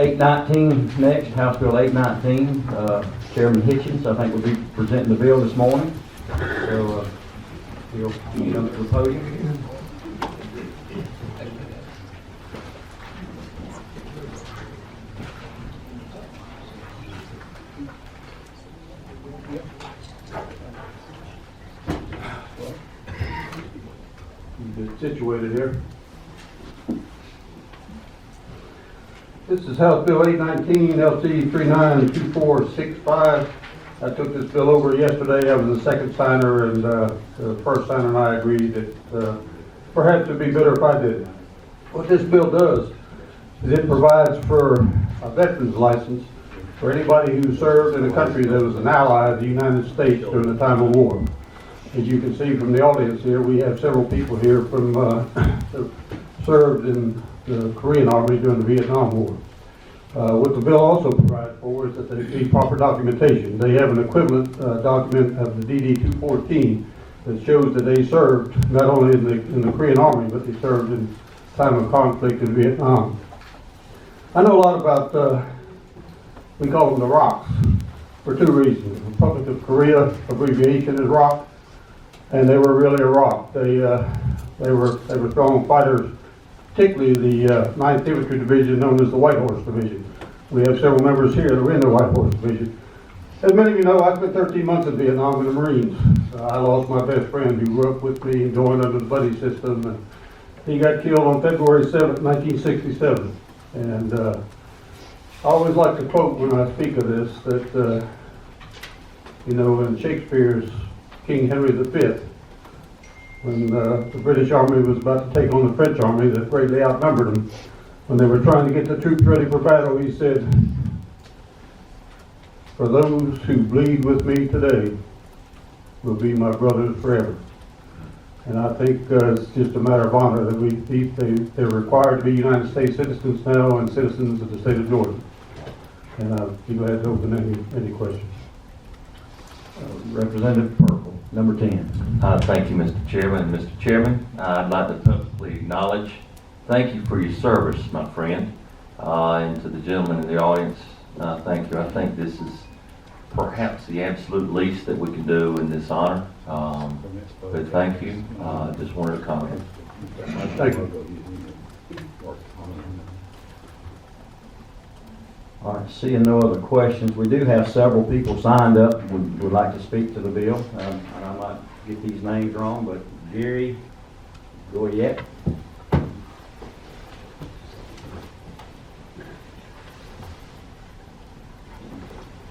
819 next, House Bill 819. Chairman Hitchens, I think, will be presenting the bill this morning. So he'll come to the podium. Get situated here. This is House Bill 819, LC 392465. I took this bill over yesterday. I was the second signer, and the first signer and I agreed that perhaps it'd be better if I did it. What this bill does is it provides for a veteran's license for anybody who served in a country that was an ally of the United States during the time of war. As you can see from the audience here, we have several people here from that served in the Korean Army during the Vietnam War. What the bill also provides for is that they need proper documentation. They have an equivalent document of the DD-214 that shows that they served not only in the Korean Army, but they served in time of conflict in Vietnam. I know a lot about, we call them the ROCs, for two reasons. The Republic of Korea abbreviation is ROC, and they were really a ROC. They were strong fighters, particularly the 9th Infantry Division, known as the White Horse Division. We have several members here that are in the White Horse Division. As many of you know, I spent 13 months in Vietnam in the Marines. I lost my best friend who grew up with me and joined under the buddy system. And he got killed on February 7th, 1967. And I always like to quote when I speak of this that, in Shakespeare's King Henry V, when the British Army was about to take on the French Army that greatly outnumbered them, when they were trying to get the troops ready for battle, he said, "For those who bleed with me today will be my brothers forever." And I think it's just a matter of honor that they're required to be United States citizens now and citizens of the state of Georgia. And I'd be glad to open any questions. Representative Purple, number 10. Thank you, Mr. Chairman. Mr. Chairman, I'd like to publicly acknowledge, thank you for your service, my friend, and to the gentleman in the audience, thank you. I think this is perhaps the absolute least that we can do in this honor, but thank you. Just wanted to comment. Thank you. All right, seeing no other questions, we do have several people signed up who would like to speak to the bill. And I might get these names wrong, but Jerry Goyette.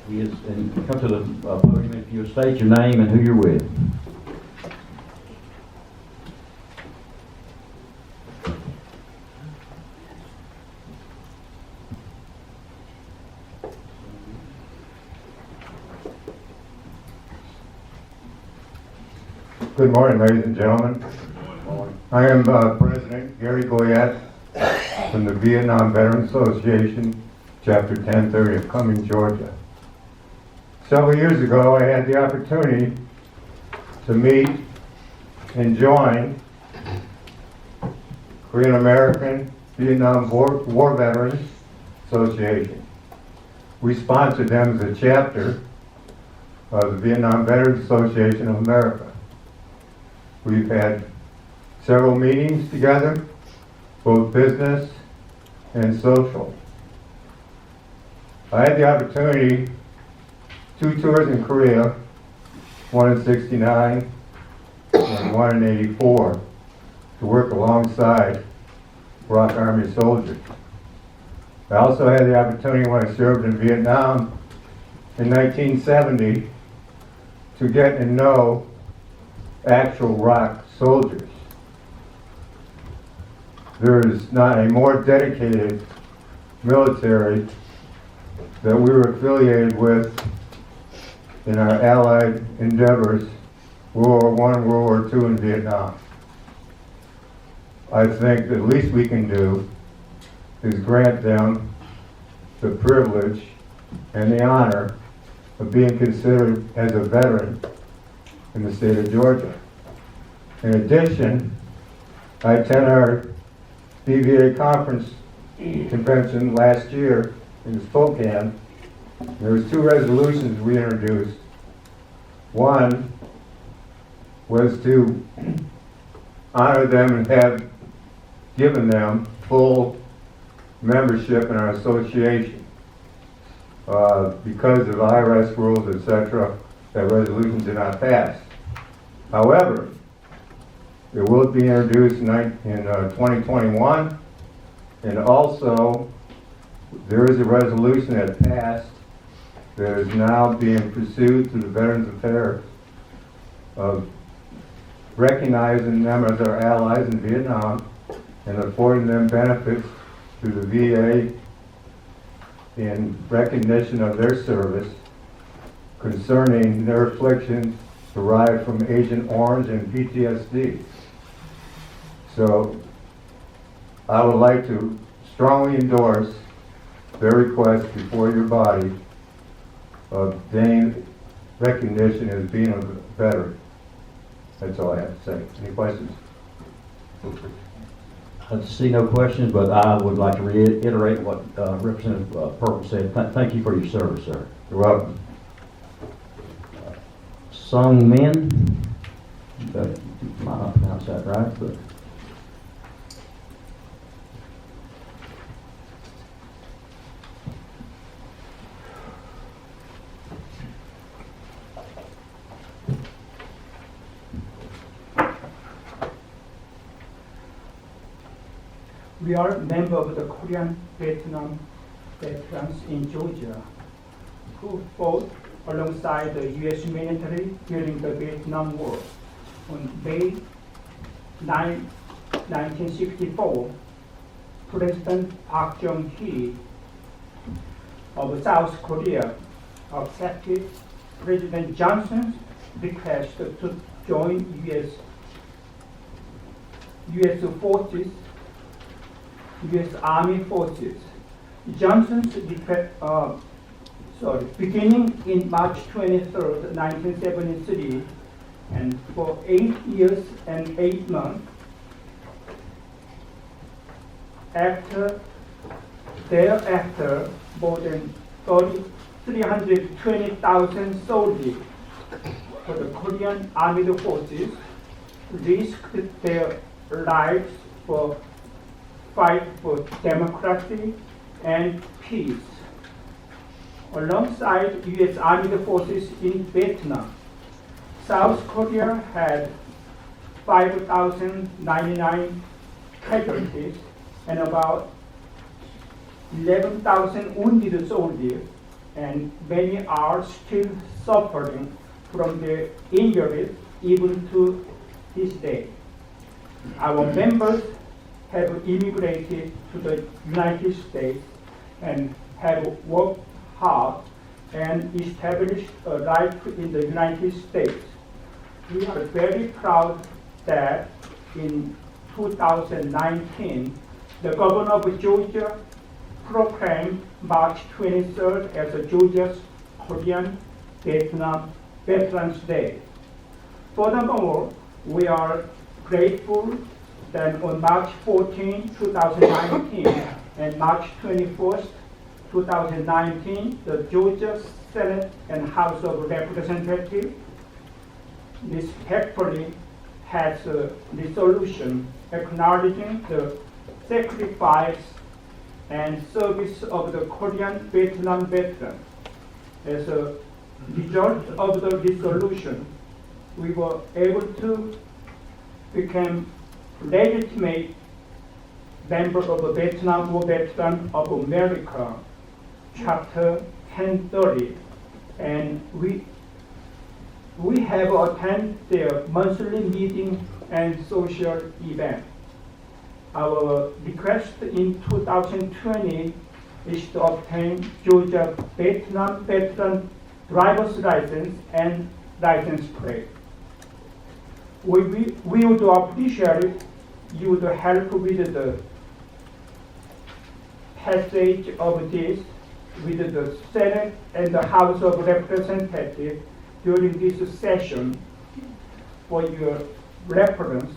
He is, and come to the podium if you'll state your name and who you're with. Good morning, ladies and gentlemen. I am President Gary Goyette from the Vietnam Veterans Association, Chapter 1030 of Cumming, Georgia. Several years ago, I had the opportunity to meet and join Korean American Vietnam War Veterans Association. We sponsored them as a chapter of the Vietnam Veterans Association of America. We've had several meetings together, both business and social. I had the opportunity, 2 tours in Korea, one in '69 and one in '84, to work alongside ROC Army soldiers. I also had the opportunity when I served in Vietnam in 1970 to get and know actual ROC soldiers. There is not a more dedicated military that we were affiliated with in our allied endeavors, World War I, World War II, and Vietnam. I think the least we can do is grant them the privilege and the honor of being considered as a veteran in the state of Georgia. In addition, I attended our BVA conference convention last year in Spokane. There was 2 resolutions we introduced. One was to honor them and have given them full membership in our association. Because of IRS rules, etc., that resolution did not pass. However, it will be introduced in 2021, and also there is a resolution that passed that is now being pursued through the Veterans Affairs of recognizing them as our allies in Vietnam and affording them benefits through the VA in recognition of their service concerning their afflictions derived from Agent Orange and PTSD. So I would like to strongly endorse their request before your body of gaining recognition as being a veteran. That's all I have to say. Any questions? I see no questions, but I would like to reiterate what Representative Purple said. Thank you for your service, sir. You're welcome. Sung Min, I might not pronounce that right, but we are members of the Korean Vietnam veterans in Georgia who fought alongside the U.S. military during the Vietnam War. On May 9, 1964, President Park Chung-hee of South Korea accepted President Johnson's request to join U.S. Army forces. Johnson's beginning in March 23, 1973, and for 8 years and 8 months. Thereafter, more than 320,000 soldiers for the Korean Armed Forces risked their lives for fight for democracy and peace. Alongside U.S. Armed Forces in Vietnam, South Korea had 5,099 casualties and about 11,000 wounded soldiers, and many are still suffering from their injuries even to this day. Our members have immigrated to the United States and have worked hard and established a life in the United States. We are very proud that in 2019, the governor of Georgia proclaimed March 23rd as Georgia's Korean Vietnam Veterans Day. Furthermore, we are grateful that on March 14, 2019 and March 21st, 2019, the Georgia Senate and House of Representatives respectfully has a resolution acknowledging the sacrifice and service of the Korean Vietnam veterans. As a result of the resolution, we were able to become legitimate members of the Vietnam War Veterans of America, Chapter 1030, and we have attended their monthly meeting and social event. Our request in 2020 is to obtain Georgia Vietnam veteran driver's license and license plate. We would appreciate you would help with the passage of this with the Senate and the House of Representatives during this session. For your reference,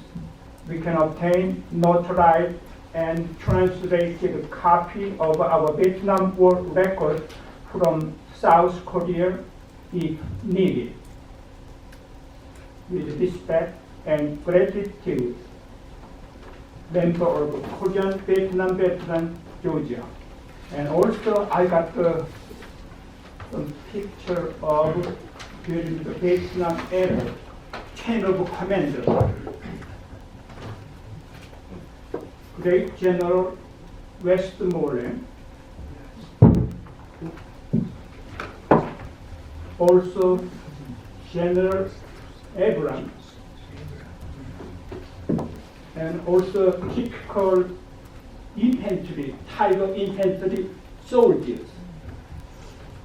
we can obtain notarized and translated copy of our Vietnam War record from South Korea if needed. With respect and gratitude, member of Korean Vietnam veteran Georgia. And also I got some picture of during the Vietnam era chain of commander. Great General Westmoreland, also General Abrams, and also typical infantry, Tiger infantry soldiers.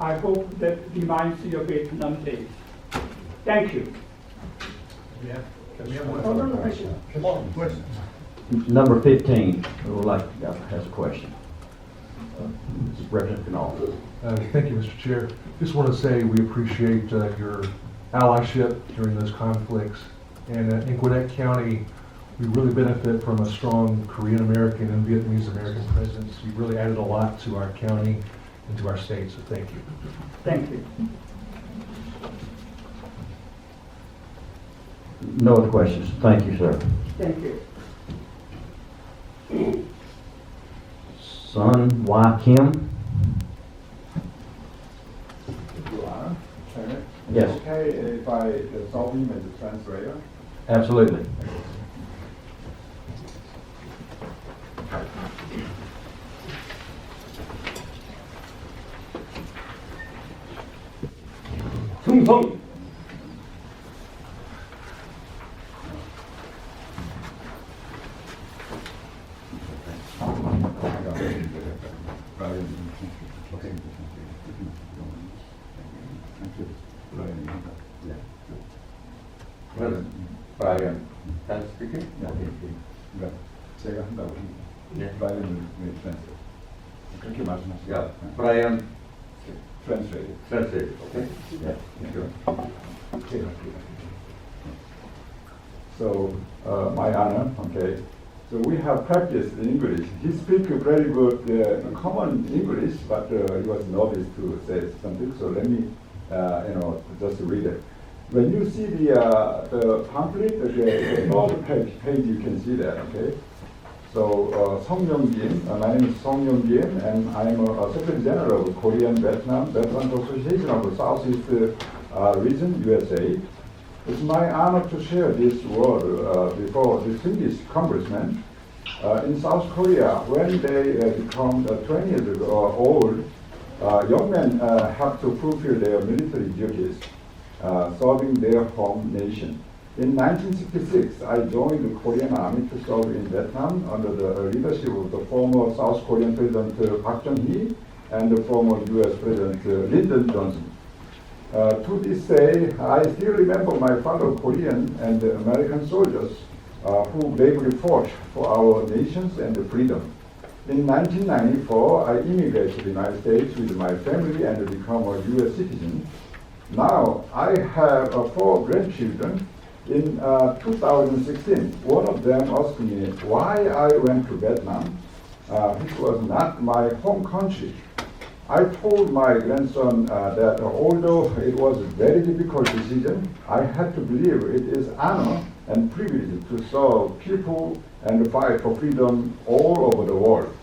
I hope that reminds you of Vietnam days. Thank you. Number 15, who would like, has a question. Representative Canal. Thank you, Mr. Chair. Just want to say we appreciate your allyship during those conflicts. And in Gwinnett County, we really benefit from a strong Korean American and Vietnamese American presence. You've really added a lot to our county and to our state, so thank you. Thank you. No other questions. Thank you, sir. Thank you. Sun Wai Kim. You are? Yes. Okay, if I solve him as a translator? Absolutely. 충성! 브라이언, that's speaking? 그러니까 제가 한다고 합니다. 브라이언을 translate. 그렇게 말씀하시죠. Brian, Translate. translate, okay? Yeah, sure. So, my honor, okay. So we have practiced English. He speaks very good common English, but he was nervous to say something. So let me, just read it. When you see the pamphlet, the third page, you can see that, okay? So, Song Yong-bin, my name is Song Yong-bin, and I'm a Secretary General of Korean Veterans Association of the Southeast Region, USA. It's my honor to share this word before distinguished congressmen. In South Korea, when they become 20 years old, young men have to fulfill their military duties, serving their home nation. In 1966, I joined the Korean Army to serve in Vietnam under the leadership of the former South Korean President Park Chung-hee and the former U.S. President Lyndon Johnson. To this day, I still remember my fellow Korean and American soldiers who bravely fought for our nations and freedom. In 1994, I immigrated to the United States with my family and became a U.S. citizen. Now, I have 4 grandchildren. In 2016, one of them asked me why I went to Vietnam, which was not my home country. I told my grandson that although it was a very difficult decision, I had to believe it is honor and privilege to serve people and fight for freedom all over the world.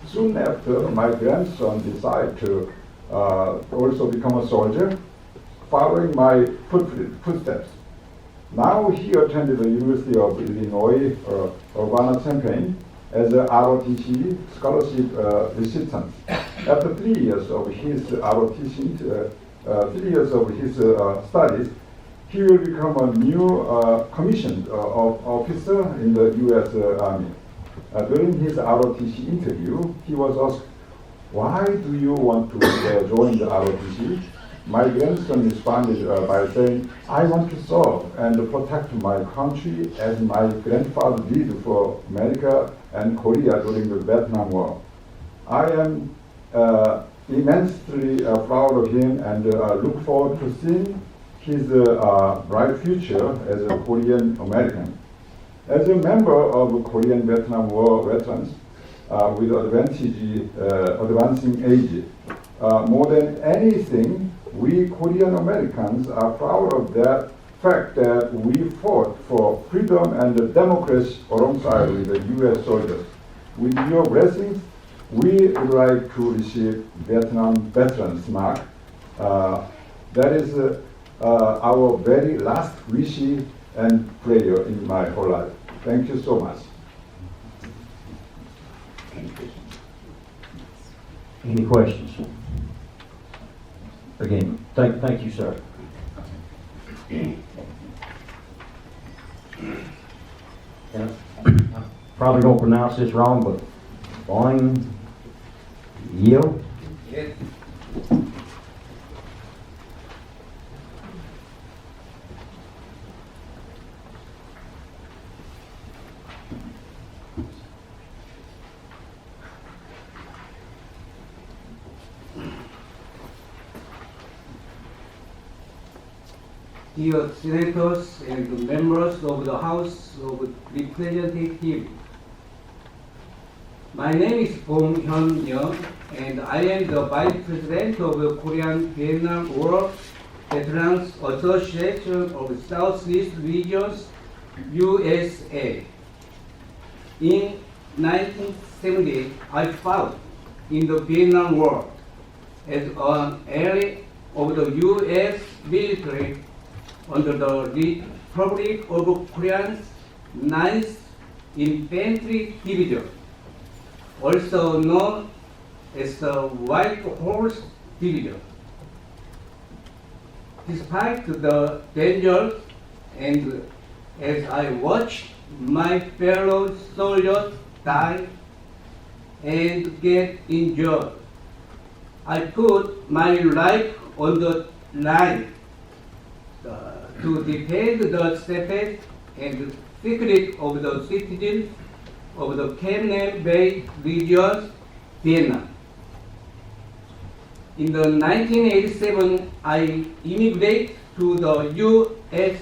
Soon after, my grandson decided to also become a soldier, following my footsteps. Now he attended the University of Illinois, Urbana-Champaign, as a ROTC scholarship recipient. After 3 years of his ROTC, 3 years of his studies, he will become a new commissioned officer in the U.S. Army. During his ROTC interview, he was asked, "Why do you want to join the ROTC?" My grandson responded by saying, "I want to serve and protect my country as my grandfather did for America and Korea during the Vietnam War. I am immensely proud of him and look forward to seeing his bright future as a Korean American." As a member of Korean Vietnam War veterans, with advancing age. More than anything, we Korean Americans are proud of that fact that we fought for freedom and democracy alongside with the U.S. soldiers. With your blessings, we would like to receive Vietnam Veterans Mark. That is our very last wish and prayer in my whole life. Thank you so much. Any questions? Again, thank you, sir. And I'm probably gonna pronounce this wrong, but Boing Yeo? Yes. Dear senators and members of the House of Representatives, my name is Bong Hyun-young, and I am the Vice President of the Korean Vietnam War Veterans Association of Southeast Regions, USA. In 1970, I fought in the Vietnam War as an ally of the U.S. military under the Republic of Korea's 9th Infantry Division, also known as the White Horse Division. Despite the dangers, and as I watched my fellow soldiers die and get injured, I put my life on the line to defend the safety and security of the citizens of the Cam Nam Bay region, Vietnam. In the 1987, I immigrated to the USA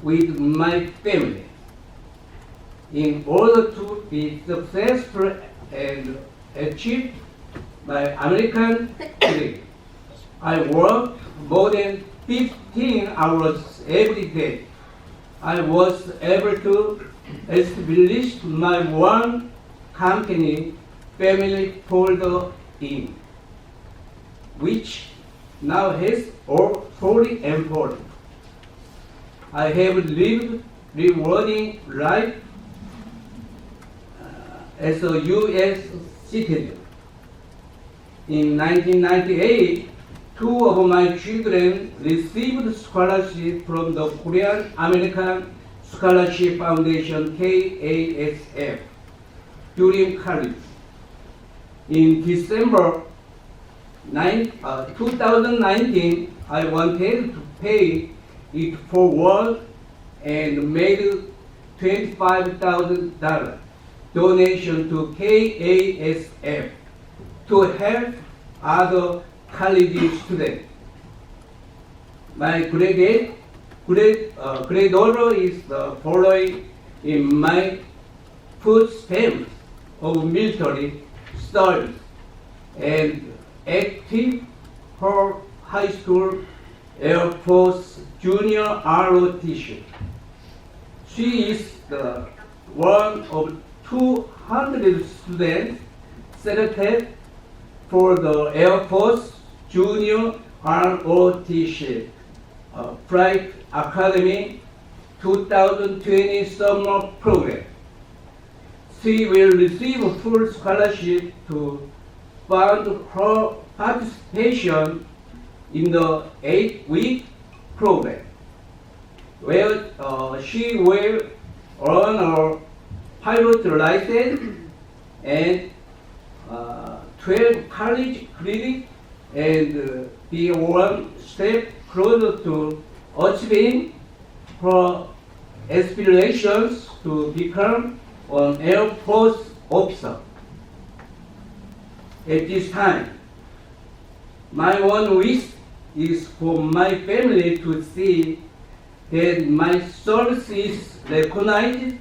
with my family. In order to be successful and achieve my American dream, I worked more than 15 hours every day. I was able to establish my one company, Family Folder Inc., which now has over 40 employees. I have lived rewarding life as a U.S. citizen. In 1998, 2 of my children received scholarship from the Korean American Scholarship Foundation, KASF, during college. In December 2019, I wanted to pay it forward and made $25,000 donation to KASF to help other college students. My granddaughter is following in my footsteps of military studies and active her high school Air Force Junior ROTC. She is the one of 200 students selected for the Air Force Junior ROTC Flight Academy 2020 summer program. She will receive a full scholarship to fund her participation in the 8-week program, where she will earn her pilot license and 12 college credits and be one step closer to achieving her aspirations to become an Air Force officer. At this time, my one wish is for my family to see that my service is recognized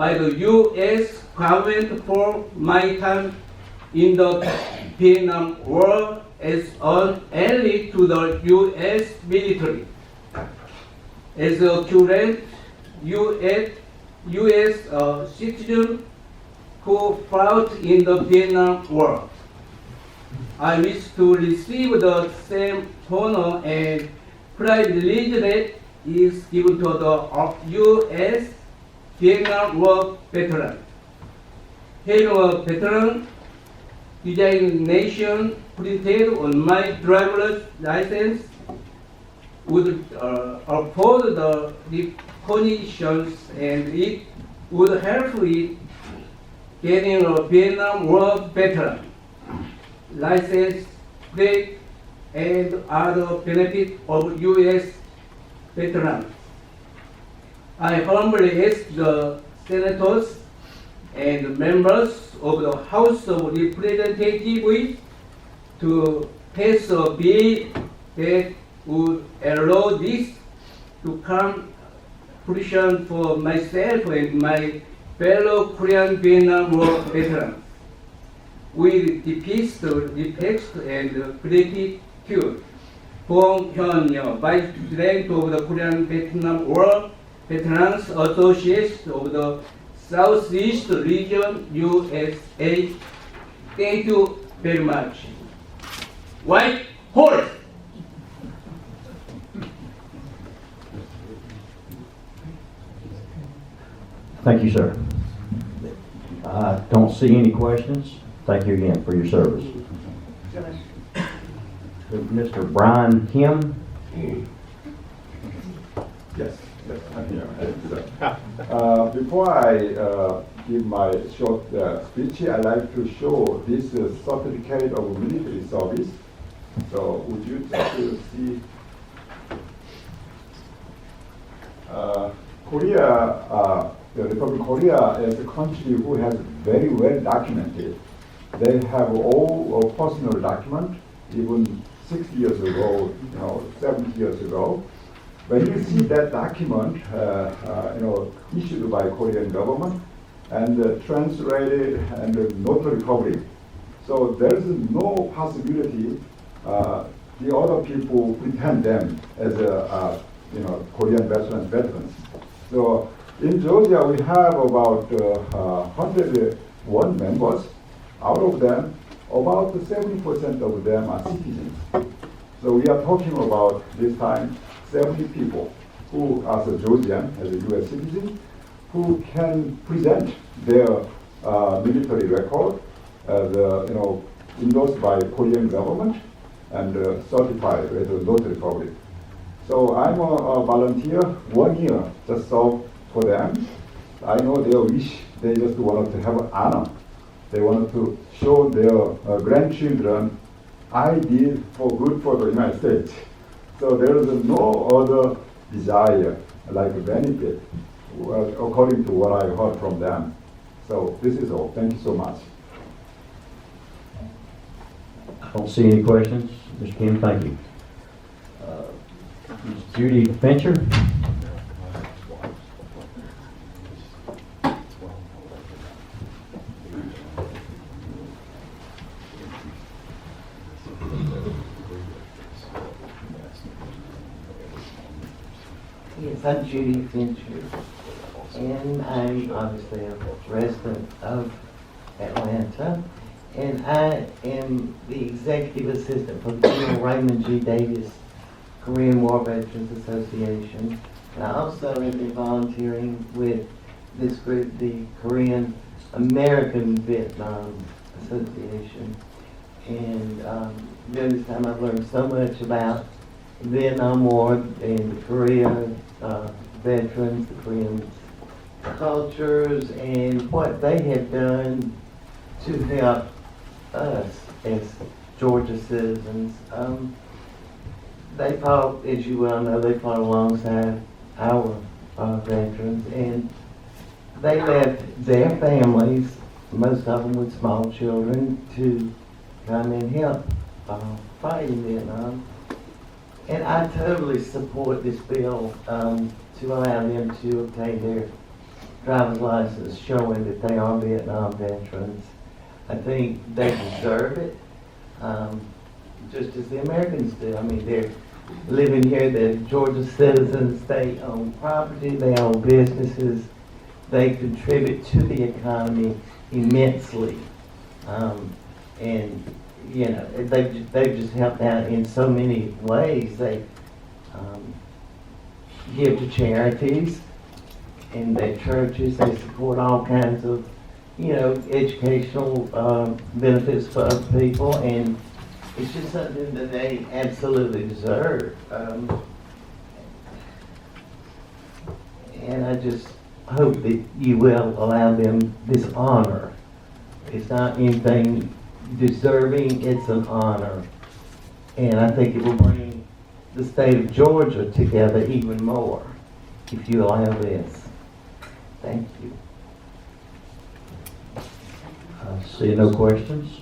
by the U.S. government for my time in the Vietnam War as an ally to the U.S. military. As a current U.S. citizen who fought in the Vietnam War, I wish to receive the same honor and privilege that is given to the U.S. Vietnam War veteran. Having a veteran designation printed on my driver's license would afford the recognitions, and it would help with getting a Vietnam War veteran license plate and other benefits of U.S. veterans. I humbly ask the senators and members of the House of Representatives to pass a bill that would allow this to come fruition for myself and my fellow Korean Vietnam War veterans. With the peace, respect, and gratitude, Bong Hyun-yo, Vice President of the Korean Vietnam War Veterans Association of the Southeast Region, USA. Thank you very much. White horse. Thank you, sir. I don't see any questions. Thank you again for your service. Mr. Brian Kim. Yes, I'm here. Before I give my short speech, I'd like to show this certificate of military service. So would you take to see Korea, the Republic of Korea is a country who has very well documented. They have all personal document, even 60 years ago, 70 years ago. When you see that document, issued by Korean government and translated and notary public, so there is no possibility the other people pretend them as Korean veterans. So in Georgia, we have about 101 members. Out of them, about 70% of them are citizens. So we are talking about this time 70 people who are Georgian as a U.S. citizen, who can present their military record as endorsed by Korean government and certified as a notary public. So I'm a volunteer, 1 year just serve for them. I know their wish, they just wanted to have honor. They wanted to show their grandchildren, I did for good for the United States. So there is no other desire, like a benefit, according to what I heard from them. So this is all. Thank you so much. I don't see any questions. Mr. Kim, thank you. Ms. Judy Fincher. Yes, I'm Judy Fincher, and I'm obviously a resident of Atlanta, and I am the executive assistant for the General Raymond G. Davis Korean War Veterans Association, and I also have been volunteering with this group, the Korean American Vietnam Association, and during this time I've learned so much about the Vietnam War and the Korean veterans, the Korean cultures, and what they have done to help us as Georgia citizens. They fought, as you well know, they fought alongside our veterans, and they left their families, most of them with small children, to come and help fight in Vietnam. And I totally support this bill to allow them to obtain their driver's license showing that they are Vietnam veterans. I think they deserve it, just as the Americans do. I mean, they're living here, they're Georgia citizens, they own property, they own businesses, they contribute to the economy immensely. And, you know, they've just helped out in so many ways. They give to charities in their churches, they support all kinds of, you know, educational benefits for other people, and it's just something that they absolutely deserve. And I just hope that you will allow them this honor. It's not anything deserving, it's an honor. And I think it will bring the state of Georgia together even more if you allow this. Thank you. See no questions.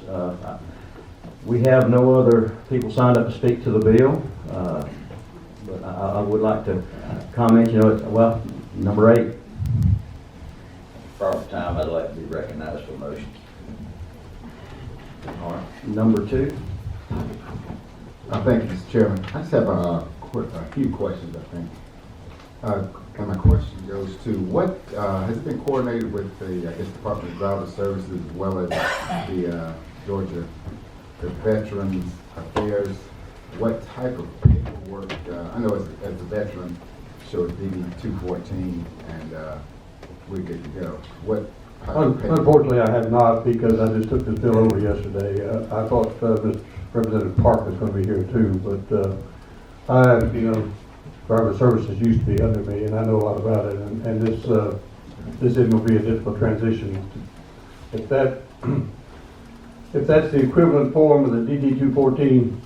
We have no other people signed up to speak to the bill, but I would like to comment, you know, well, number 8. Proper time, I'd like to be recognized for motion. All right. Number 2. Thank you, Mr. Chairman. I just have a few questions, I think. And my question goes to what, has it been coordinated with the, I guess, Department of Driver Services as well as the Georgia Veterans Affairs? What type of paperwork, I know as a veteran, shows DD 214 and we're good to go. What type of paperwork? Unfortunately, I have not, because I just took this bill over yesterday. I thought Mr. Representative Park was going to be here too, but I, you know, driver services used to be under me, and I know a lot about it. And this isn't going to be a difficult transition. If that's the equivalent form of the DD 214,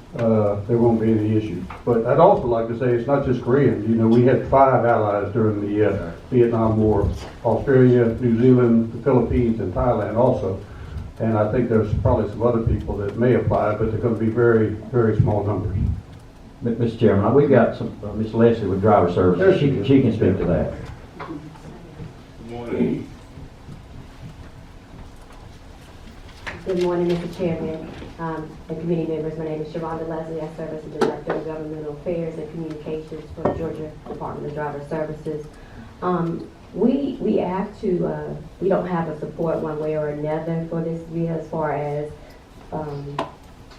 there won't be any issues. But I'd also like to say it's not just Koreans. You know, we had 5 allies during the Vietnam War: Australia, New Zealand, the Philippines, and Thailand also. And I think there's probably some other people that may apply, but they're going to be very, very small numbers. Mr. Chairman, we've got some, Ms. Leslie with Driver Services. She can speak to that. Good morning, Mr. Chairman and committee members. My name is Sharonda Leslie. I serve as the Director of Governmental Affairs and Communications for the Georgia Department of Driver Services. We have to, we don't have a support one way or another for this bill as far as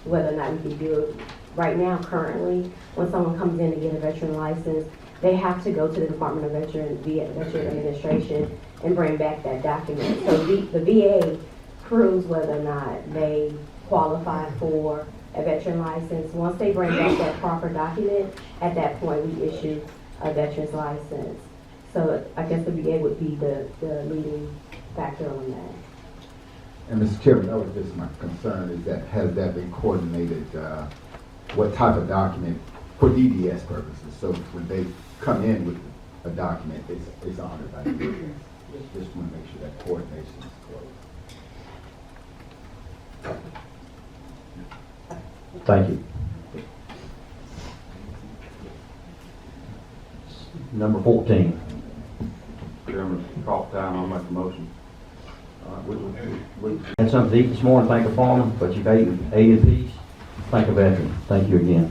whether or not we can do it. Right now, currently, when someone comes in to get a veteran license, they have to go to the Department of Veteran Administration and bring back that document. So the VA proves whether or not they qualify for a veteran license. Once they bring back that proper document, at that point we issue a veteran's license. So I guess the VA would be the leading factor on that. And Mr. Chairman, that was just my concern, is that has that been coordinated, what type of document for DDS purposes? So when they come in with a document, it's honored by DDS. Just want to make sure that coordination is close. Thank you. Number 14. Chairman, call time, I'll make a motion. We had something to eat this morning, thank a farmer, but you've ate in peace. Thank a veteran. Thank you again.